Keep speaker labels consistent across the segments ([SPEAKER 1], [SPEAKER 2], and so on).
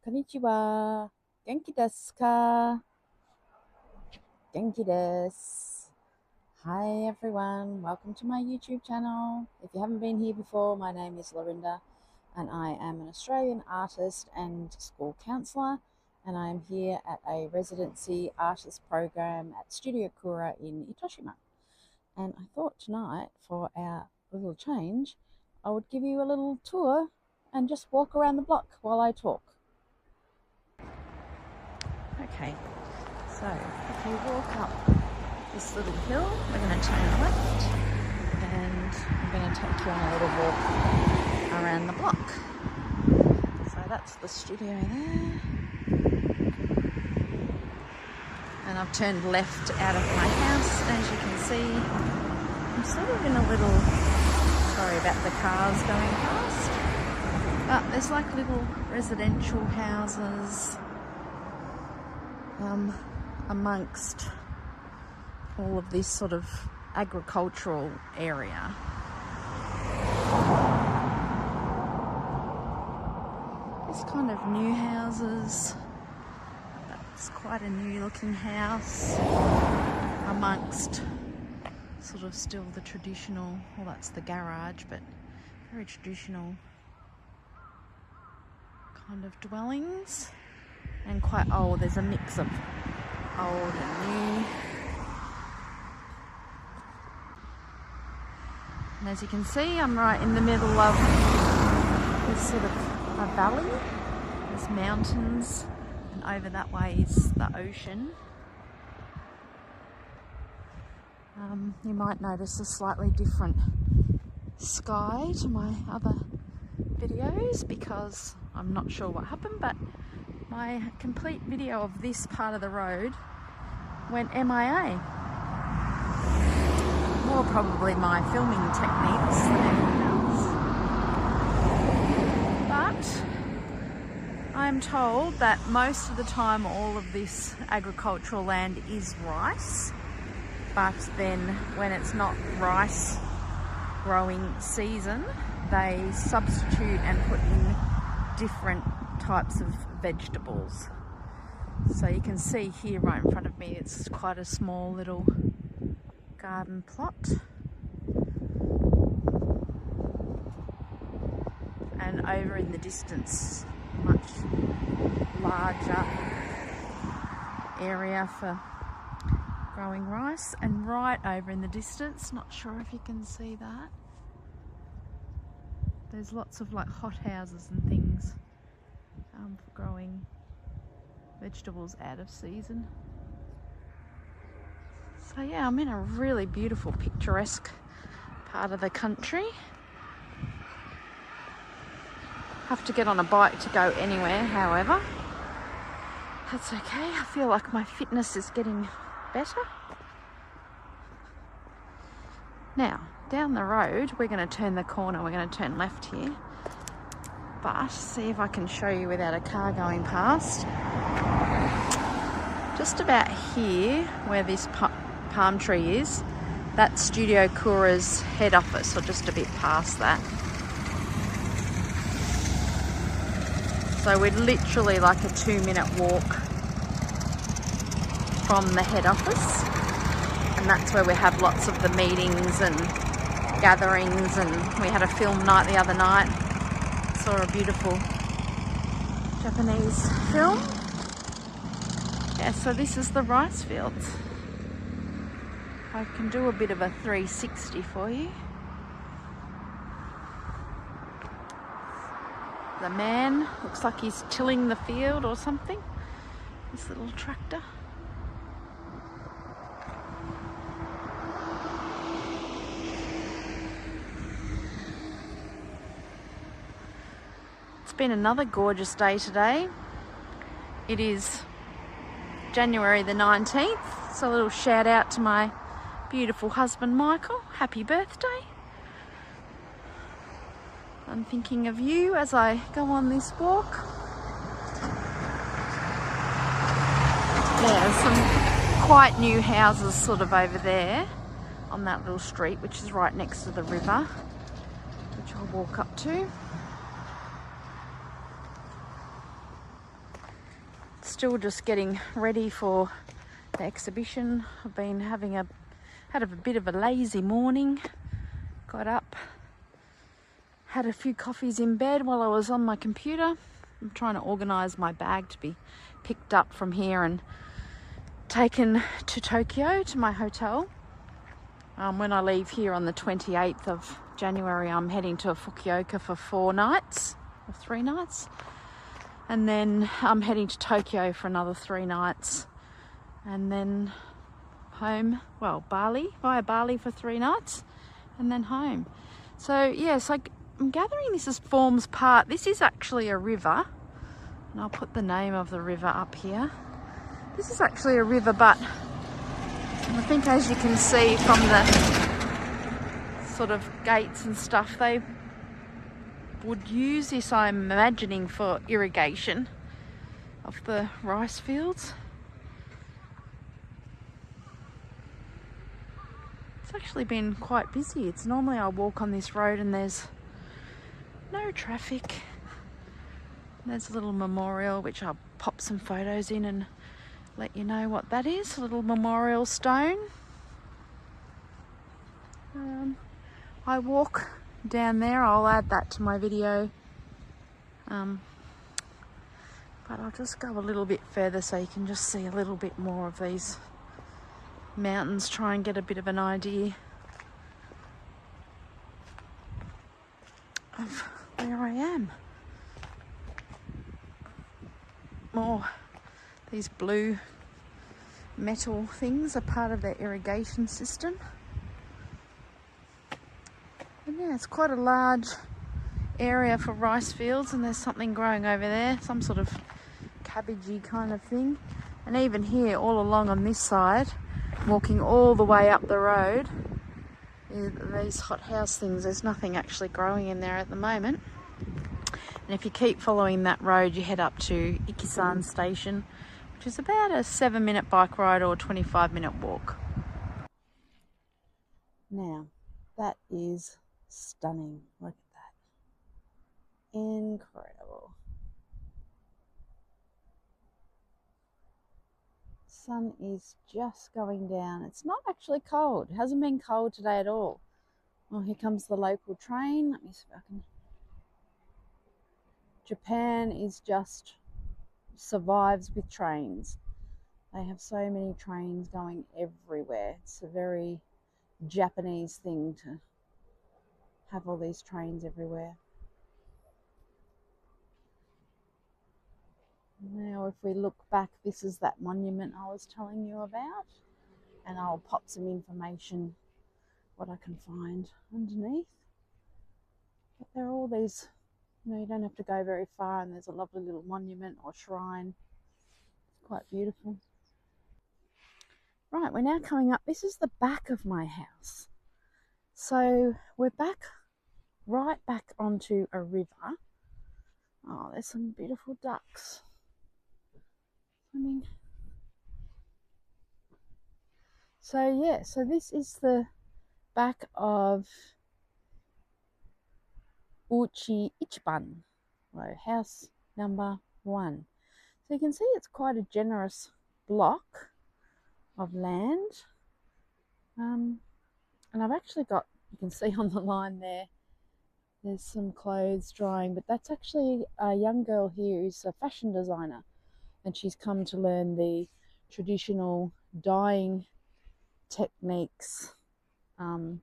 [SPEAKER 1] Konnichiwa. Genki desu ka? Genki desu. Hi everyone, welcome to my YouTube channel. If you haven't been here before, my name is Lorinda and I am an Australian artist and school counsellor, and I am here at a residency artist program at Studio Kura in Intoshima. And I thought tonight, for our little change, I would give you a little tour and just walk around the block while I talk. Okay, so if you walk up this little hill, we're going to turn left and I'm going to take you on a little walk around the block. So that's the studio there. And I've turned left out of my house. As you can see, I'm sort of in a little, sorry about the cars going past, but there's like little residential houses amongst all of this sort of agricultural area. It's kind of new houses. That's quite a new looking house amongst sort of still the traditional, well, that's the garage, but very traditional kind of dwellings, and quite old. There's a mix of old and new. And as you can see, I'm right in the middle of this sort of a valley. There's mountains, and over that way is the ocean. You might notice a slightly different sky to my other videos because I'm not sure what happened, but my complete video of this part of the road went MIA. More probably my filming techniques than anything else. But I'm told that most of the time all of this agricultural land is rice, but then when it's not rice growing season, they substitute and put in different types of vegetables. So you can see here right in front of me, it's quite a small little garden plot, and over in the distance, much larger area for growing rice, and right over in the distance, not sure if you can see that, there's lots of like hot houses and things for growing vegetables out of season. So yeah, I'm in a really beautiful, picturesque part of the country. Have to get on a bike to go anywhere, however. That's okay, I feel like my fitness is getting better. Now, down the road, we're going to turn the corner, we're going to turn left here. But see if I can show you without a car going past. Just about here, where this palm tree is, that's Studio Kura's head office, or just a bit past that. So we're literally like a 2-minute walk from the head office, and that's where we have lots of the meetings and gatherings, and we had a film night the other night. Saw a beautiful Japanese film. Yeah, so this is the rice fields. I can do a bit of a 360 for you. The man looks like he's tilling the field or something. This little tractor. It's been another gorgeous day today. It is January the 19th, so a little shout out to my beautiful husband Michael. Happy birthday. I'm thinking of you as I go on this walk. Yeah, some quite new houses sort of over there on that little street, which is right next to the river, which I'll walk up to. Still just getting ready for the exhibition. I've been had a bit of a lazy morning. Got up, had a few coffees in bed while I was on my computer. I'm trying to organise my bag to be picked up from here and taken to Tokyo, to my hotel. When I leave here on the 28th of January, I'm heading to Fukuoka for 4 nights, or 3 nights. And then I'm heading to Tokyo for another 3 nights. And then home, well, Bali, via Bali for 3 nights. And then home. So, yes, I'm gathering this forms part. This is actually a river. And I'll put the name of the river up here. This is actually a river, but I think, as you can see from the sort of gates and stuff, they would use this, I'm imagining, for irrigation of the rice fields. It's actually been quite busy. It's normally I walk on this road and there's no traffic. There's a little memorial which I'll pop some photos in and let you know what that is. A little memorial stone. I walk down there. I'll add that to my video. But I'll just go a little bit further so you can just see a little bit more of these mountains. Try and get a bit of an idea of where I am. More these blue metal things are part of their irrigation system. And yeah, it's quite a large area for rice fields, and there's something growing over there, some sort of cabbagey kind of thing. And even here, all along on this side, walking all the way up the road, these hothouse things, there's nothing actually growing in there at the moment. And if you keep following that road, you head up to Ikisan Station, which is about a 7-minute bike ride or 25-minute walk. Now, that is stunning. Look at that. Incredible. Sun is just going down. It's not actually cold. It hasn't been cold today at all. Oh, here comes the local train. Let me see if I can. Japan is just survives with trains. They have so many trains going everywhere. It's a very Japanese thing to have all these trains everywhere. Now, if we look back, this is that monument I was telling you about, and I'll pop some information, what I can find underneath. But there are all these, you don't have to go very far, and there's a lovely little monument or shrine. It's quite beautiful. Right, we're now coming up. This is the back of my house. So we're right back onto a river. Oh, there's some beautiful ducks swimming. So yeah, so this is the back of Uchi Ichiban, house number 1. So you can see it's quite a generous block of land. And I've actually got, you can see on the line there's some clothes drying, but that's actually a young girl here who's a fashion designer, and she's come to learn the traditional dyeing techniques of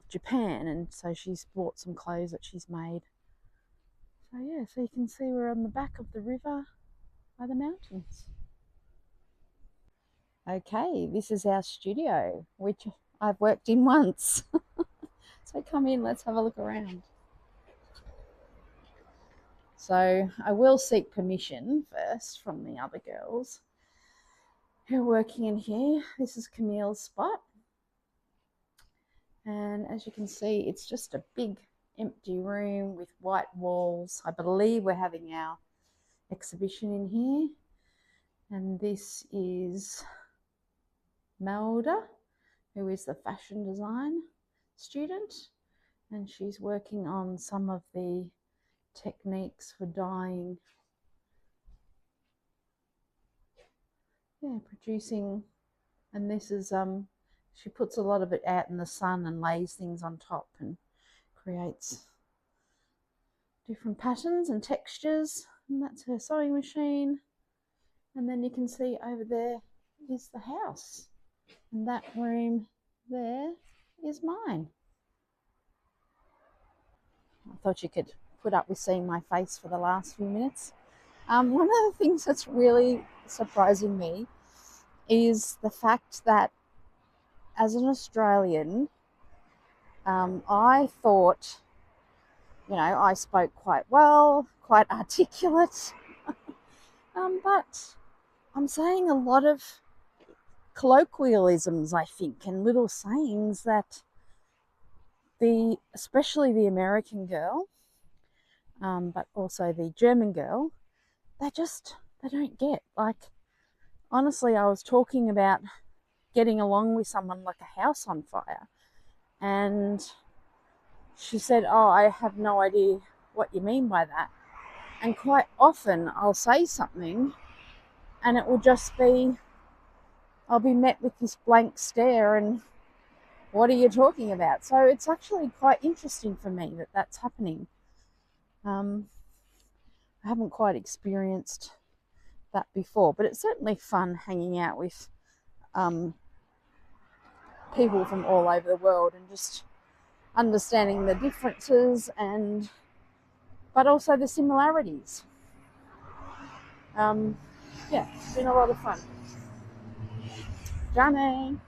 [SPEAKER 1] Japan, and so she's bought some clothes that she's made. So yeah, so you can see we're on the back of the river by the mountains. Okay, this is our studio, which I've worked in once. So come in, let's have a look around. So I will seek permission first from the other girls who are working in here. This is Camille's spot. And as you can see, it's just a big empty room with white walls. I believe we're having our exhibition in here. And this is Melda, who is the fashion design student, and she's working on some of the techniques for dyeing yeah, producing. And this is she puts a lot of it out in the sun and lays things on top and creates different patterns and textures. And that's her sewing machine. And then you can see over there is the house, and that room there is mine. I thought you could put up with seeing my face for the last few minutes. One of the things that's really surprising me is the fact that as an Australian, I thought, I spoke quite well, quite articulate, but I'm saying a lot of colloquialisms, I think, and little sayings that especially the American girl, but also the German girl, they don't get. Like, honestly, I was talking about getting along with someone like a house on fire, and she said, "Oh, I have no idea what you mean by that." And quite often I'll say something and it will just be, I'll be met with this blank stare and what are you talking about? So it's actually quite interesting for me that that's happening. I haven't quite experienced that before, but it's certainly fun hanging out with people from all over the world and just understanding the differences but also the similarities. Yeah, it's been a lot of fun. Johnny.